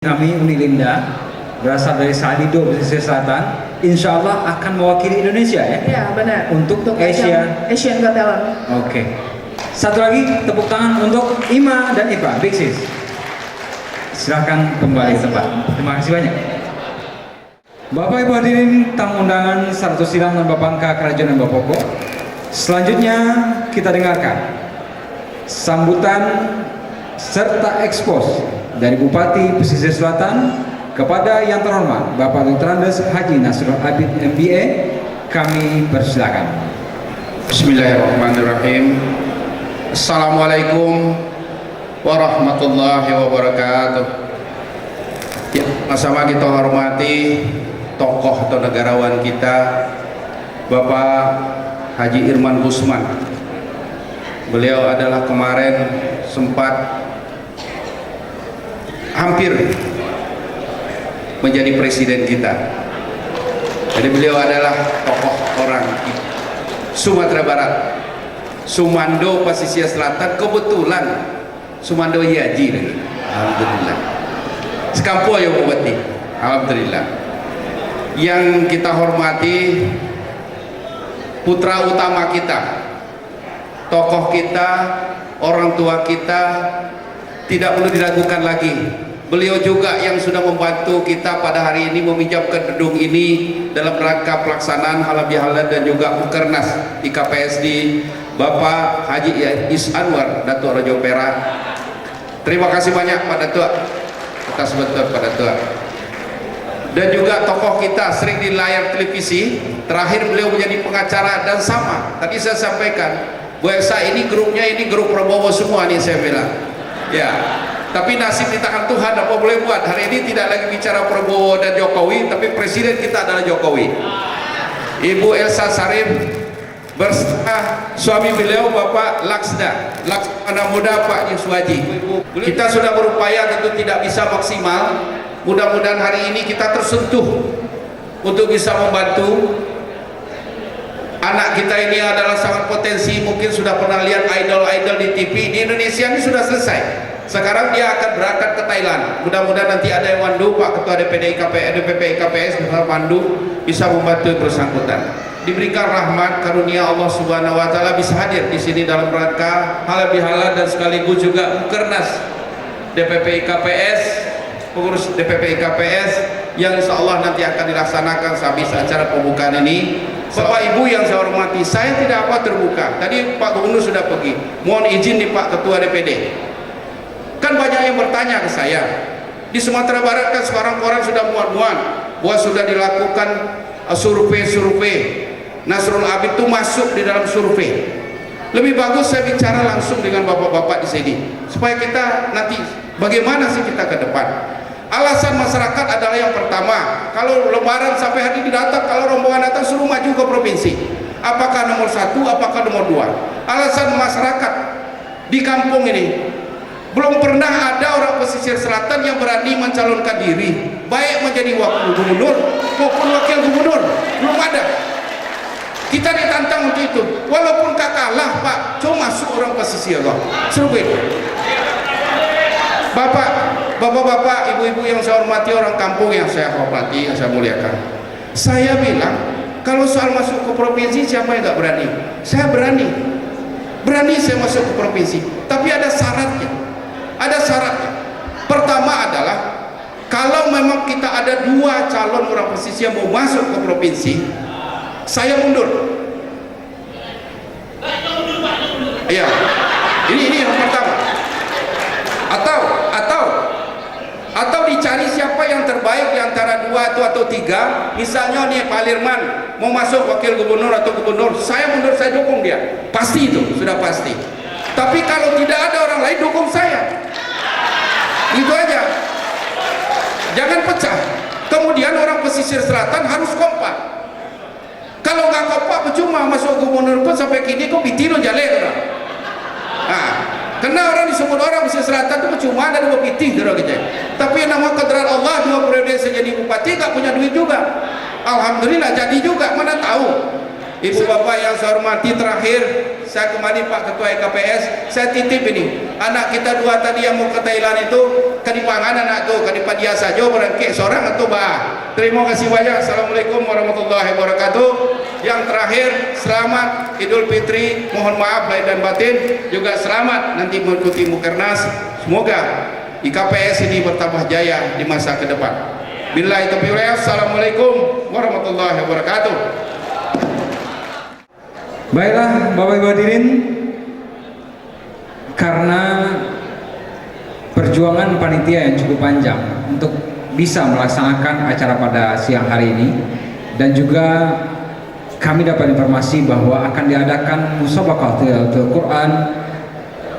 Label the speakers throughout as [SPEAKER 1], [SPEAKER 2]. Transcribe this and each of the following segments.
[SPEAKER 1] Kami Unilinda berasal dari Salido, pesisir selatan, insya Allah akan mewakili Indonesia ya?
[SPEAKER 2] Ya benar.
[SPEAKER 1] Untuk
[SPEAKER 2] Asian Got Talent.
[SPEAKER 1] Oke. Satu lagi tepuk tangan untuk Ima dan Ipa, Big Sis. Silahkan kembali ke tempat. Terima kasih banyak. Bapak Ibu hadirin tamu undangan Sarto Silang dan Bapangka Kerajaan Bapoko. Selanjutnya kita dengarkan sambutan serta ekspos dari Bupati Pesisir Selatan kepada yang terhormat Bapak Dr. Andes Haji Nasrul Abid MBA. Kami persilakan.
[SPEAKER 3] Bismillahirrahmanirrahim. Assalamualaikum warahmatullahi wabarakatuh. Ya, sama kita hormati tokoh atau negarawan kita Bapak Haji Irman Gusman. Beliau adalah kemarin sempat hampir menjadi presiden kita. Jadi beliau adalah tokoh orang Sumatera Barat, Sumando Pesisir Selatan. Kebetulan Sumando Yaji lagi. Alhamdulillah. Sekampung ya Bupati. Alhamdulillah. Yang kita hormati putra utama kita, tokoh kita, orang tua kita, tidak perlu diragukan lagi. Beliau juga yang sudah membantu kita pada hari ini meminjamkan gedung ini dalam rangka pelaksanaan halal bihalal dan juga Mukernas di KPSD, Bapak Haji Is Anwar Datuk Raja Perak. Terima kasih banyak Pak Datuk atas bantuan Pak Datuk. Dan juga tokoh kita sering di layar televisi. Terakhir beliau menjadi pengacara dan sama. Tadi saya sampaikan, Bu Elsa ini grupnya ini grup Prabowo semua nih saya bilang. Ya, tapi nasib di tangan Tuhan, apa boleh buat. Hari ini tidak lagi bicara Prabowo dan Jokowi, tapi presiden kita adalah Jokowi. Ibu Elsa Sarif bersama suami beliau Bapak Laksda, anak muda Pak Yuswaji. Kita sudah berupaya, tentu tidak bisa maksimal. Mudah-mudahan hari ini kita tersentuh untuk bisa membantu. Anak kita ini adalah sangat potensi. Mungkin sudah pernah lihat idol-idol di TV. Di Indonesia ini sudah selesai. Sekarang dia akan berangkat ke Thailand. Mudah-mudahan nanti ada yang mandu, Pak Ketua DPD KPS mandu bisa membantu bersangkutan. Diberikan rahmat karunia Allah Subhanahu Wa Taala bisa hadir di sini dalam rangka halal bihalal dan sekaligus juga Mukernas DPP KPS, pengurus DPP KPS yang insya Allah nanti akan dilaksanakan sehabis acara pembukaan ini. Bapak Ibu yang saya hormati, saya tidak apa terbuka. Tadi Pak Gubernur sudah pergi. Mohon izin nih Pak Ketua DPD. Kan banyak yang bertanya ke saya. Di Sumatera Barat kan sekarang orang sudah muat-muat bahwa sudah dilakukan survei. Nasrul Abid itu masuk di dalam survei. Lebih bagus saya bicara langsung dengan bapak-bapak di sini supaya kita nanti bagaimana sih kita ke depan. Alasan masyarakat adalah yang pertama, kalau lebaran sampai hari ini datang, kalau rombongan datang suruh maju ke provinsi. Apakah nomor satu, apakah nomor dua? Alasan masyarakat di kampung ini, belum pernah ada orang pesisir selatan yang berani mencalonkan diri, baik menjadi wakil gubernur maupun wakil gubernur. Belum ada. Kita ditantang untuk itu. Walaupun kalah Pak, cuma masuk orang pesisir loh. Survei. Bapak-bapak, ibu-ibu yang saya hormati, orang kampung yang saya hormati, yang saya muliakan. Saya bilang, kalau soal masuk ke provinsi siapa yang nggak berani? Saya berani. Berani saya masuk ke provinsi. Tapi ada syaratnya. Ada syaratnya. Pertama adalah kalau memang kita ada dua calon orang pesisir yang mau masuk ke provinsi, saya mundur. Iya. Ini yang pertama. Atau dicari siapa yang terbaik di antara dua itu atau tiga. Misalnya nih Pak Lirman mau masuk wakil gubernur atau gubernur, saya mundur, saya dukung dia. Pasti itu, sudah pasti. Tapi kalau tidak ada orang lain dukung saya. Itu aja. Jangan pecah. Kemudian orang pesisir selatan harus kompak. Kalau nggak kompak percuma masuk gubernur pun sampai kini kok ditiru jalek. Nah, karena orang disebut orang pesisir selatan itu percuma ada dua pitih gitu. Tapi nama kedrat Allah 2 periode saya jadi bupati nggak punya duit juga. Alhamdulillah jadi juga, mana tahu. Ibu bapak yang saya hormati, terakhir saya kembali Pak Ketua EKPS, saya titip ini anak kita dua tadi yang mau ke Thailand itu kadipangan anak tuh kadipadia saja berangkik seorang atau bah. Terima kasih banyak. Assalamualaikum warahmatullahi wabarakatuh. Yang terakhir, selamat Idul Fitri, mohon maaf lahir dan batin, juga selamat nanti mengikuti Mukernas. Semoga IKPS ini bertambah jaya di masa ke depan. Billahi taufiq wal hidayah. Assalamualaikum warahmatullahi wabarakatuh.
[SPEAKER 1] Baiklah Bapak Ibu hadirin, karena perjuangan panitia yang cukup panjang untuk bisa melaksanakan acara pada siang hari ini, dan juga kami dapat informasi bahwa akan diadakan musabaqah tilawatul Quran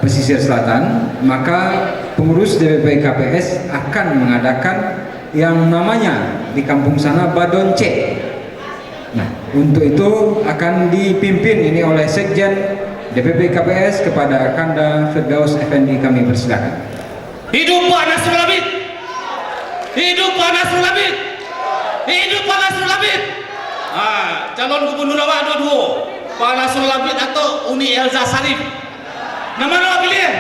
[SPEAKER 1] pesisir selatan, maka pengurus DPP KPS akan mengadakan yang namanya di kampung sana Badon C. Nah, untuk itu akan dipimpin ini oleh Sekjen DPP KPS kepada Kanda Firdaus Effendi, kami persilakan.
[SPEAKER 4] Hidup Pak Nasrul Hamid! Hidup Pak Nasrul Hamid! Hidup Pak Nasrul Hamid! Calon Gubernur awak dua-dua, Pak Nasrul Hamid atau Uni Elza Sarif. Nama pilih?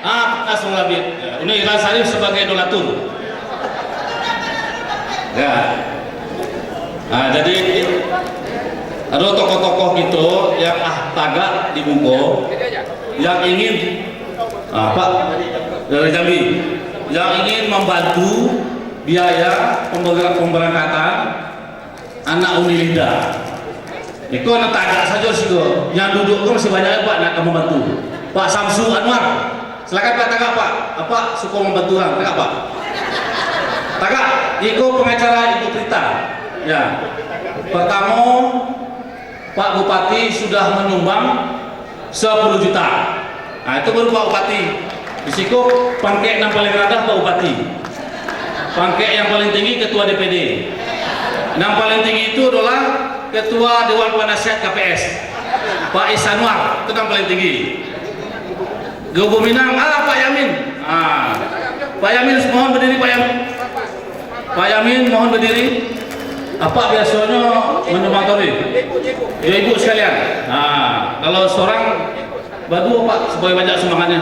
[SPEAKER 4] Pak Nasrul Hamid. Uni Elza Sarif sebagai donatur. Ya. Jadi ada tokoh-tokoh gitu yang tagak di Bungko yang ingin Pak dari Jambi yang ingin membantu biaya pemberangkatan anak Unilida. Itu anak tagak saja sih kok. Yang duduk itu masih banyak Pak nak membantu. Pak Samsu Anwar, silakan Pak tagak Pak. Apa suka membantu orang tagak Pak? Tagak, Iko pengacara Ibu Prita. Ya. Pertama, Pak Bupati sudah menyumbang 10 juta. Nah, itu baru Pak Bupati. Di situ pangkek yang paling rendah Pak Bupati. Pangkek yang paling tinggi Ketua DPD. Yang paling tinggi itu adalah Ketua Dewan Penasihat KPS, Pak Isanwar, itu yang paling tinggi. Gubernur Minang, Pak Yamin. Pak Yamin, mohon berdiri Pak Yamin. Pak Yamin, mohon berdiri. Apa biasanya menyumbang tori? Ya ibu sekalian. Kalau seorang badu Pak supaya banyak sumbangannya.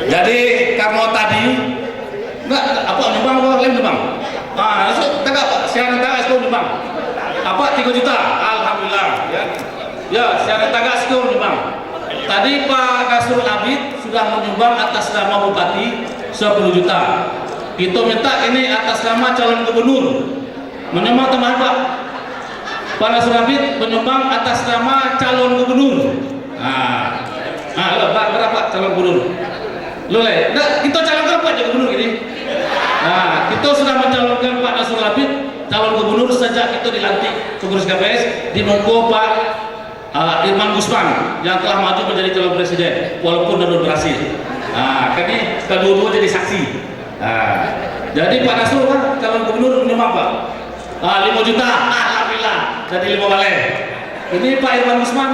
[SPEAKER 4] Jadi karena tadi enggak apa nyumbang apa lain nyumbang. Tegak Pak, siaran tagak sekolah nyumbang. Apa 3 juta? Alhamdulillah. Ya, siaran tagak sekolah nyumbang. Tadi Pak Nasrul Hamid sudah menyumbang atas nama Bupati 10 juta. Kita minta ini atas nama calon gubernur menyumbang tambahan Pak. Pak Nasrul Hamid menyumbang atas nama calon gubernur. Pak berapa calon gubernur? Loleh, kita calonkan Pak jadi gubernur gini. Kita sudah mencalonkan Pak Nasrul Hamid calon gubernur sejak kita dilantik pengurus KPS di Mongko Pak Irman Gusman yang telah maju menjadi calon presiden walaupun belum berhasil. Kami kedua-dua jadi saksi. Jadi Pak Nasrul kan calon gubernur menyumbang Pak 5 juta, alhamdulillah jadi 5 balai. Ini Pak Irman Gusman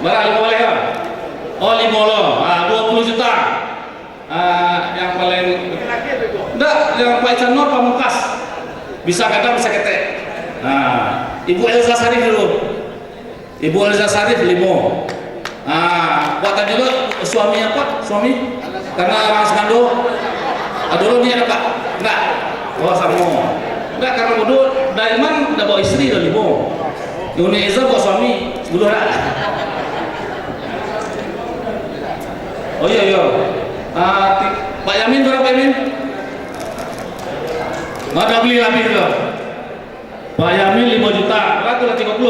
[SPEAKER 4] berapa 5 balai kan? 5 loh, 20 juta. Yang paling enggak, yang Pak Icanor Pamungkas bisa kadang bisa ketek. Ibu Elza Sarif dulu, Ibu Elza Sarif 5. Buatan juga suaminya Pak, suami karena orang Semando. Dulu dia Pak, enggak, sama. Enggak karena dulu Daiman udah bawa istri udah 5. Yuni Eza bawa suami, dulu enggak. Oh iya. Pak Yamin berapa Yamin? Nggak beli lebih loh. Pak Yamin 5 juta, berapa tuh 30?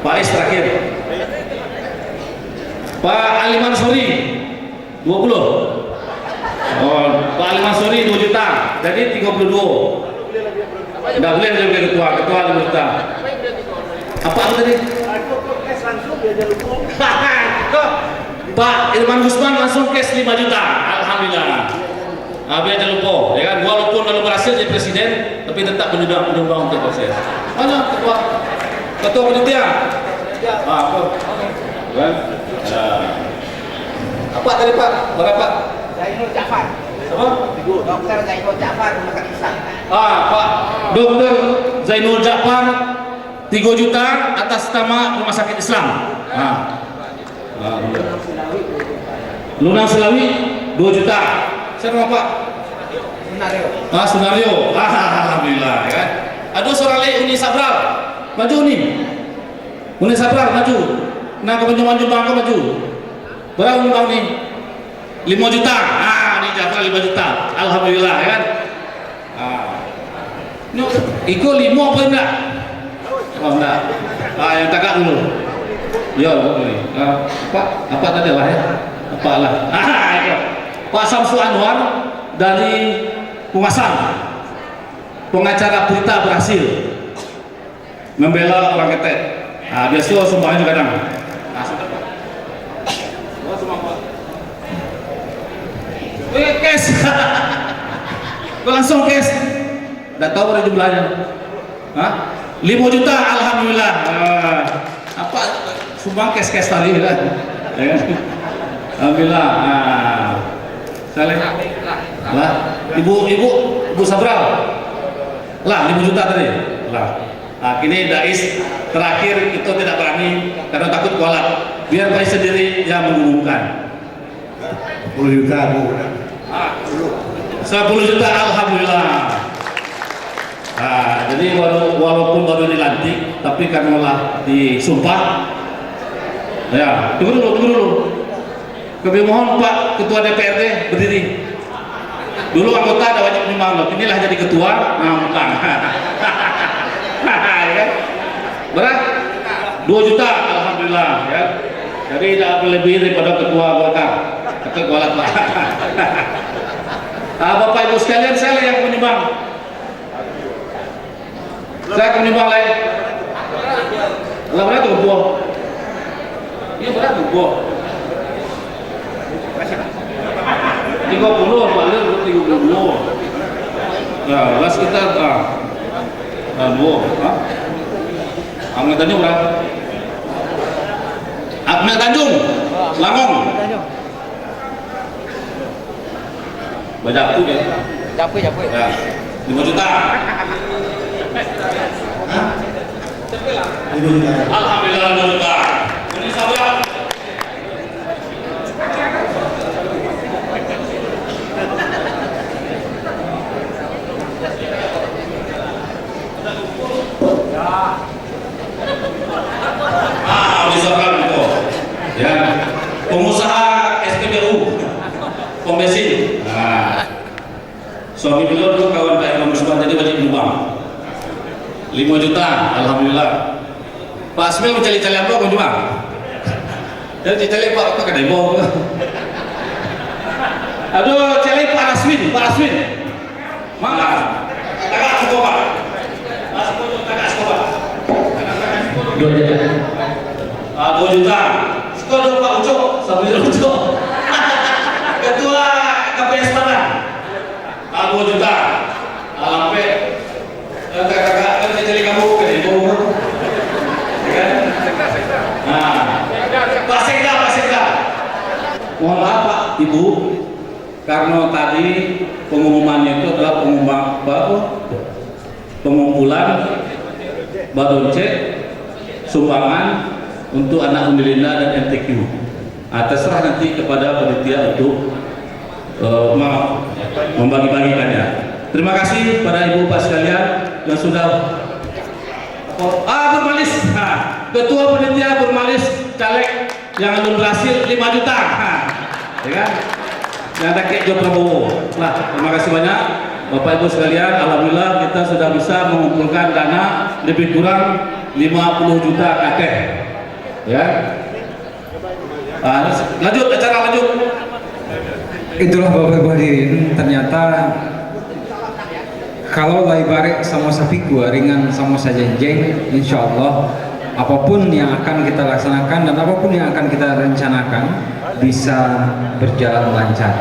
[SPEAKER 4] Pak Is terakhir. Pak Ali Mansuri 20. Pak Ali Mansuri 2 juta, jadi 32. Nggak boleh lebih ketua 5 juta. Apa tadi? Pak Irman Gusman langsung cash 5 juta, alhamdulillah. Biar jangan lupa, ya kan? Walaupun belum berhasil jadi presiden, tapi tetap menyumbang untuk proses. Mana ketua panitia? Apa tadi Pak? Berapa? Zainul Jafar. Apa?
[SPEAKER 5] Dokter Zainul Ja'far Rumah Sakit Islam.
[SPEAKER 4] Pak Dokter Zainul Ja'far 3 juta atas nama Rumah Sakit Islam. Lunang Selawi 2 juta. Siapa Pak?
[SPEAKER 5] Sunario.
[SPEAKER 4] Sunario. Alhamdulillah ya kan. Aduh seorang lagi Uni Sabral. Maju nih. Uni Sabral maju. Nah ke maju maju. Berapa uang nih? 5 juta. Ini Jafar 5 juta. Alhamdulillah ya kan. Iko 5 apa enggak? Oh enggak. Yang tagak dulu. Ya, boleh. Apa tadi lah ya? Apalah. Pak Samsu Anwar dari Pungasan. Pengacara berita berhasil membela orang ketek. Biasa sumbangnya juga kadang. Cash. Langsung cash. Enggak tahu berapa jumlahnya. 5 juta alhamdulillah. Apa sumbang cash tadi kan? Ya. Alhamdulillah. Saleh. Lah, Ibu Sabral. Lah 5 juta tadi. Lah. Kini Dais terakhir itu tidak berani karena takut kualat. Biar Dais sendiri yang mengumumkan.
[SPEAKER 6] 10 juta Bu.
[SPEAKER 4] 10 juta alhamdulillah. Jadi walaupun baru dilantik tapi karena disumpah ya, tunggu dulu. Kami mohon Pak Ketua DPRD berdiri. Dulu anggota ada wajib menyumbang, inilah jadi ketua, ngutang. Ya. Berat? 2 juta alhamdulillah ya. Jadi tidak lebih daripada ketua Golkar. Ketua Golkar Pak. Bapak Ibu sekalian, saya yang menyumbang. Saya akan menyumbang lain. Berat tuh buah. Ini berat tuh buah. 30 balik 30. Ya, las kita Ahmed Tanjung berapa? Ahmed Tanjung, Langong. Banyak tuh ya.
[SPEAKER 5] Capek.
[SPEAKER 4] Ya, 5 juta. Alhamdulillah 5 juta. Ini sabar. Misalkan itu ya pengusaha SPBU pom bensin. Suami beliau dulu kawan Pak Imam Musbah, jadi wajib nyumbang 5 juta alhamdulillah. Pak Asmi mencari-cari apa kau nyumbang? Jadi cari Pak apa kedai bom. Aduh cari Pak Asmin mana? Tagak Skoba. Tagak Skoba. 2 juta. 2 juta. Sekolah Pak Ucok, sambil Ucok. Ketua KPS Padang. 2 juta. Lampe. Kakak kan jadi kamu ke ibu. Pak Sekda. Mohon maaf Pak Ibu, karena tadi pengumumannya itu adalah pengumpulan badonce sumbangan untuk anak Undilina dan MTQ. Terserah nanti kepada panitia untuk membagi-bagikannya. Terima kasih pada ibu bapak sekalian yang sudah Bermalis. Ketua panitia Bermalis caleg yang belum berhasil 5 juta. Ya kan? Yang ada kayak Jo Prabowo. Nah, terima kasih banyak Bapak Ibu sekalian. Alhamdulillah kita sudah bisa mengumpulkan dana lebih kurang 50 juta kakek. Ya. Lanjut acara lanjut.
[SPEAKER 1] Itulah Bapak Ibu hadirin, ternyata kalau laibare sama sapiku ringan sama saja jeng, insya Allah apapun yang akan kita laksanakan dan apapun yang akan kita rencanakan bisa berjalan lancar.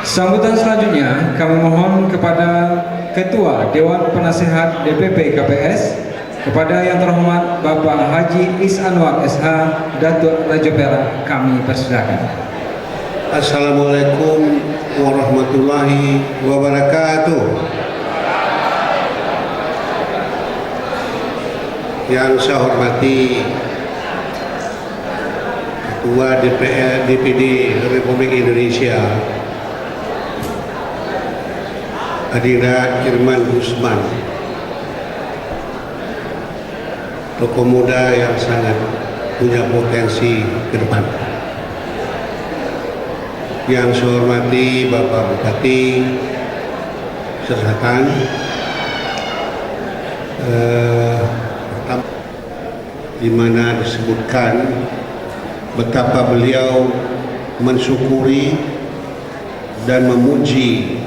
[SPEAKER 1] Sambutan selanjutnya kami mohon kepada Ketua Dewan Penasehat DPP KPS, kepada yang terhormat Bapak Haji Is Anwar SH Datuk Raja Perak, kami persilakan.
[SPEAKER 6] Assalamualaikum warahmatullahi wabarakatuh. Yang saya hormati Ketua DPD Republik Indonesia Adira Irman Gusman, tokoh muda yang sangat punya potensi ke depan. Yang saya hormati Bapak Bupati Selatan, di mana disebutkan betapa beliau mensyukuri dan memuji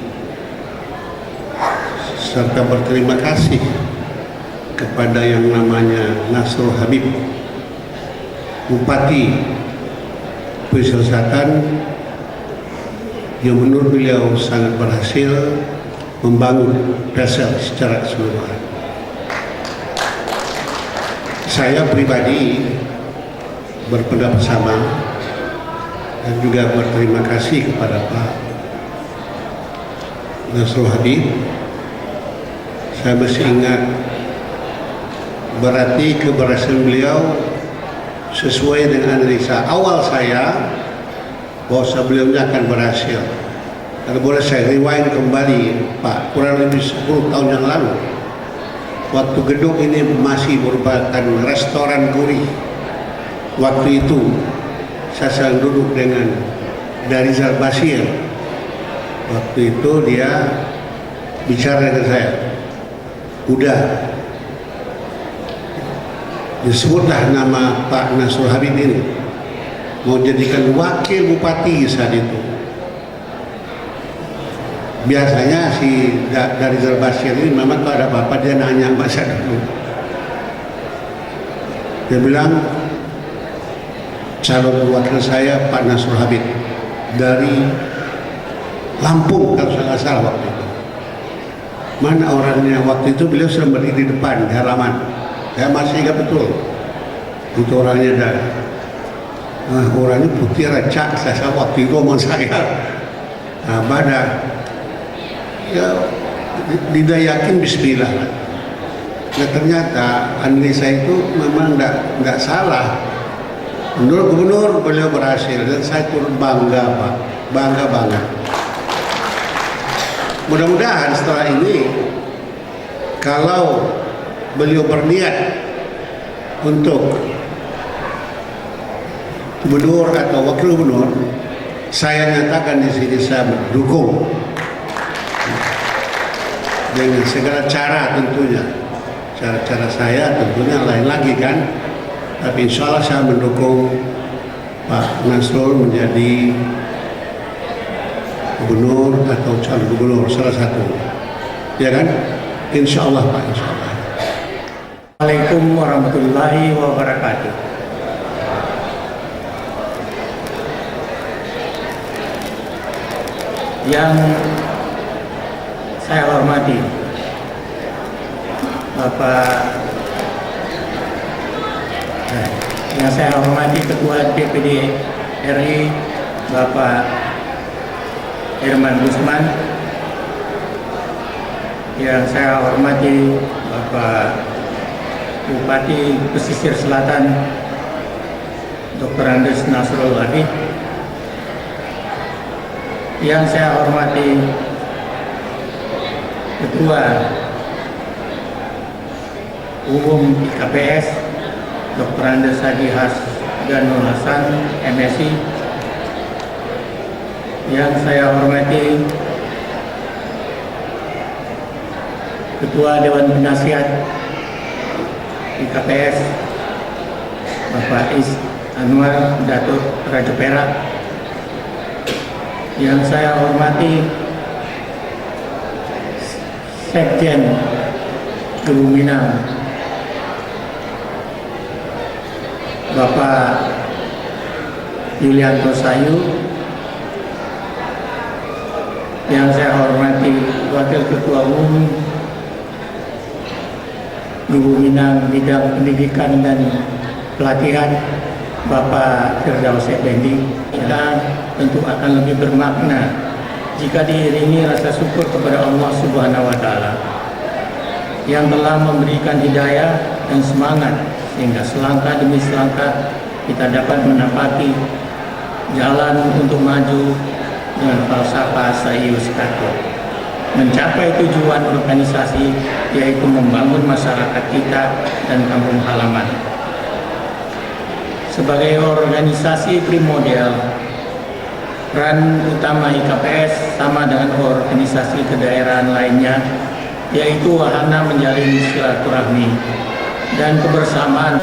[SPEAKER 6] serta berterima kasih kepada yang namanya Nasrul Habib, Bupati Pesisir Selatan, yang menurut beliau sangat berhasil membangun Pesisir secara keseluruhan. Saya pribadi berpendapat sama dan juga berterima kasih kepada Pak Nasrul Habib. Saya masih ingat, berarti keberhasilan beliau sesuai dengan analisa awal saya bahwa sebelumnya akan berhasil. Kalau boleh saya rewind kembali Pak, kurang lebih 10 tahun yang lalu, waktu gedung ini masih merupakan restoran gurih. Waktu itu saya sedang duduk dengan Darizal Basir. Waktu itu dia bicara dengan saya, udah disebutlah nama Pak Nasrul Habib ini mau jadikan wakil bupati saat itu. Biasanya si Darizal Basir ini memang kalau ada apa-apa dia nanya masa dulu. Dia bilang calon wakil saya Pak Nasrul Habib dari Lampung kalau saya nggak salah waktu itu. Mana orangnya? Waktu itu beliau sedang berdiri di depan di halaman. Saya masih ingat betul itu orangnya dari orangnya putih racak, saya waktu itu omong saya. Nah, pada ya didayakin bismillah. Nah, ternyata analisa itu memang tidak salah. Menurut gubernur beliau berhasil dan saya turut bangga Pak, bangga banget. Mudah-mudahan setelah ini kalau beliau berniat untuk gubernur atau wakil gubernur, saya nyatakan di sini saya mendukung dengan segala cara tentunya. Cara-cara saya tentunya lain lagi kan, tapi insya Allah saya mendukung Pak Nasrul menjadi gubernur atau calon gubernur salah satu, ya kan? Insya Allah Pak, insya Allah.
[SPEAKER 7] Assalamualaikum warahmatullahi wabarakatuh. Yang saya hormati Ketua DPD RI Bapak Irman Gusman, yang saya hormati Bapak Bupati Pesisir Selatan Dr. Andes Nasrul Habib, yang saya hormati Ketua Umum IKPS Dr. Andes Hadi Hasdanul Hasan MSI, yang saya hormati Ketua Dewan Penasihat IKPS Bapak Is Anwar Datuk Raja Perak, yang saya hormati Sekjen Kebuminang Bapak Yulianto Sayu, yang saya hormati Wakil Ketua Umum Kebuminang Bidang Pendidikan dan Pelatihan Bapak Firdaus Effendi, kita tentu akan lebih bermakna jika diiringi rasa syukur kepada Allah Subhanahu wa Ta'ala yang telah memberikan hidayah dan semangat sehingga selangkah demi selangkah kita dapat menapaki jalan untuk maju dengan falsafah Sayyus Kato, mencapai tujuan organisasi yaitu membangun masyarakat kita dan kampung halaman. Sebagai organisasi primordial, peran utama IKPS sama dengan organisasi kedaerahan lainnya, yaitu wahana menjalin silaturahmi dan kebersamaan